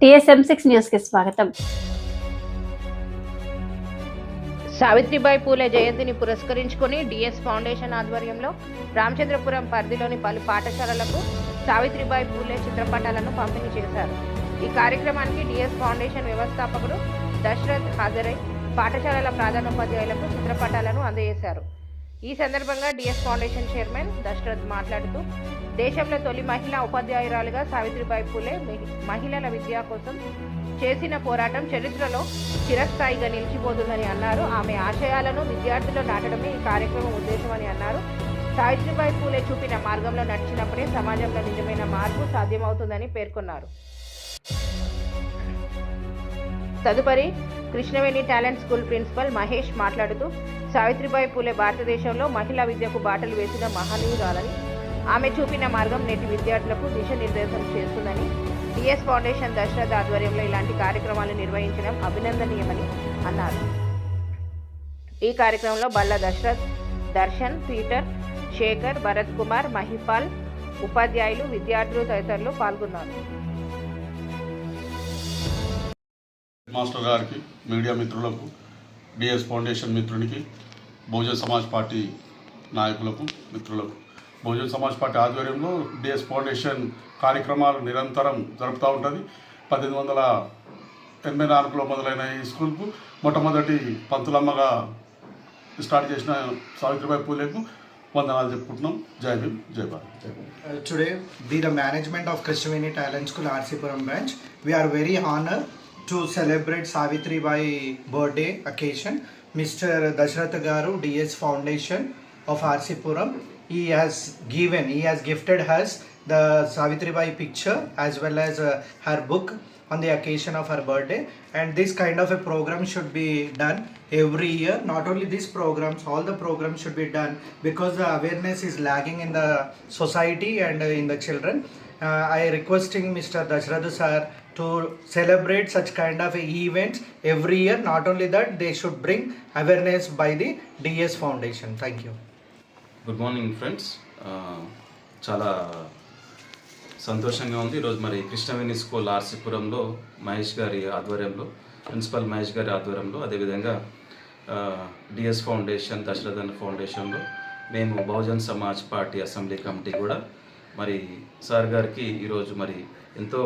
TSM6 news కి స్వాగతం. సావిత్రిబాయి పూలే జయంతిని పురస్కరించుకొని డిఎస్ ఫౌండేషన్ ఆధ్వర్యంలో రామచంద్రపురం పరిధిలోని పలు పాఠశాలలకు సావిత్రిబాయి పూలే చిత్రపటాలను పంపిణీ చేశారు. ఈ కార్యక్రమానికి డిఎస్ ఫౌండేషన్ వ్యవస్థాపకుడు దశరథ్ హాజరై పాఠశాలల ప్రధానోపాధ్యాయులకు చిత్రపటాలను అందజేశారు. ఈ సందర్భంగా డిఎస్ ఫౌండేషన్ చైర్మన్ దశరథ్ మాట్లాడుతూ, దేశంలో తొలి మహిళా ఉపాధ్యాయురాలుగా సావిత్రిబాయి పూలే మహిళల విద్య కోసం చేసిన పోరాటం చరిత్రలో చిరస్థాయిగా నిలిచిపోతుందని అన్నారు. ఆమె ఆశయాలను విద్యార్థుల్లో నాటడమే ఈ కార్యక్రమం ఉద్దేశమని అన్నారు. సావిత్రిబాయి పూలే చూపిన మార్గంలో నడిచినప్పుడే సమాజంలో నిజమైన మార్పు సాధ్యమవుతుందని పేర్కొన్నారు. తదుపరి Krishnaveni talent school principal Mahesh మాట్లాడుతూ, సావిత్రిబాయి పూలే భారతదేశంలో మహిళా విద్యకు బాటలు వేసిన మహనీయురాలని, ఆమె చూపిన మార్గం నేటి విద్యార్థులకు దిశానిర్దేశం చేస్తుందని, డిఎస్ ఫౌండేషన్ దశరథ్ ఆధ్వర్యంలో ఇలాంటి కార్యక్రమాలు నిర్వహించడం అభినందనీయమని అన్నారు. ఈ కార్యక్రమంలో బల్ల దశరథ్, దర్శన్, పీటర్, శేఖర్, భరత్ కుమార్, మహిపాల్, ఉపాధ్యాయులు, విద్యార్థులు తదితరులు పాల్గొన్నారు. మాస్టర్ గారికి, మీడియా మిత్రులకు, డిఎస్ ఫౌండేషన్ మిత్రునికి, బహుజన్ సమాజ్ పార్టీ నాయకులకు, మిత్రులకు, బహుజన్ సమాజ్ పార్టీ ఆధ్వర్యంలో డిఎస్ ఫౌండేషన్ కార్యక్రమాలు నిరంతరం జరుపుతూ ఉంటుంది. 1884లో మొదలైన ఈ స్కూల్కు మొట్టమొదటి పంతులమ్మగా స్టార్ట్ చేసిన సావిత్రిబాయి పూలేకు వందనాలు చెప్పుకుంటున్నాం. జై భీమ్, జై Bharat. Today, the management of Krishnaveni Talent School, RCpuram branch, we are very honored to celebrate Savitribai birthday occasion. Mr. Dashrath Garu, DS Foundation of RCpuram, he has gifted us the Savitribai picture as well as her book on the occasion of her birthday, and this kind of a program should be done every year. Not only these programs, all the programs should be done because the awareness is lagging in the society and in the children. I requesting Mr. Dashrath sir to celebrate such kind of events every year. Not only that, they should bring awareness by the DS Foundation. Thank you. Good morning friends. చాలా సంతోషంగా ఉంది. ఈరోజు మరి Krishnaveni school ఆర్సీపురంలో Mahesh గారి ఆధ్వర్యంలో, principal Mahesh గారి ఆధ్వర్యంలో, అదేవిధంగా డిఎస్ ఫౌండేషన్, దశరథన్ ఫౌండేషన్లో మేము Bahujan Samaj party assembly committee కూడా మరి సార్ గారికి ఈరోజు మరి ఎంతో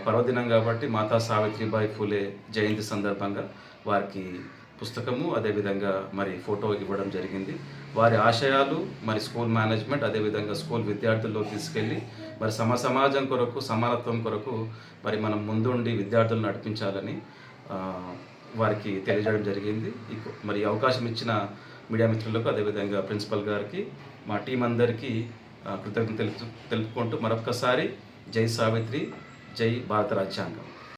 పర్వదినం కాబట్టి మాతా సావిత్రిబాయి ఫూలే జయంతి సందర్భంగా వారికి పుస్తకము, అదేవిధంగా మరి ఫోటో ఇవ్వడం జరిగింది. వారి ఆశయాలు మరి స్కూల్ మేనేజ్మెంట్, అదేవిధంగా స్కూల్ విద్యార్థుల్లో తీసుకెళ్ళి మరి సమాజం కొరకు, సమానత్వం కొరకు మరి మనం ముందుండి విద్యార్థులను నడిపించాలని వారికి తెలియజేయడం జరిగింది. మరి అవకాశం ఇచ్చిన మీడియా మిత్రులకు, అదేవిధంగా ప్రిన్సిపల్ గారికి, మా టీం అందరికీ కృతజ్ఞతలు తెలుపుకుంటూ మరొక్కసారి జై సావిత్రి, జై భారత రాజ్యాంగం.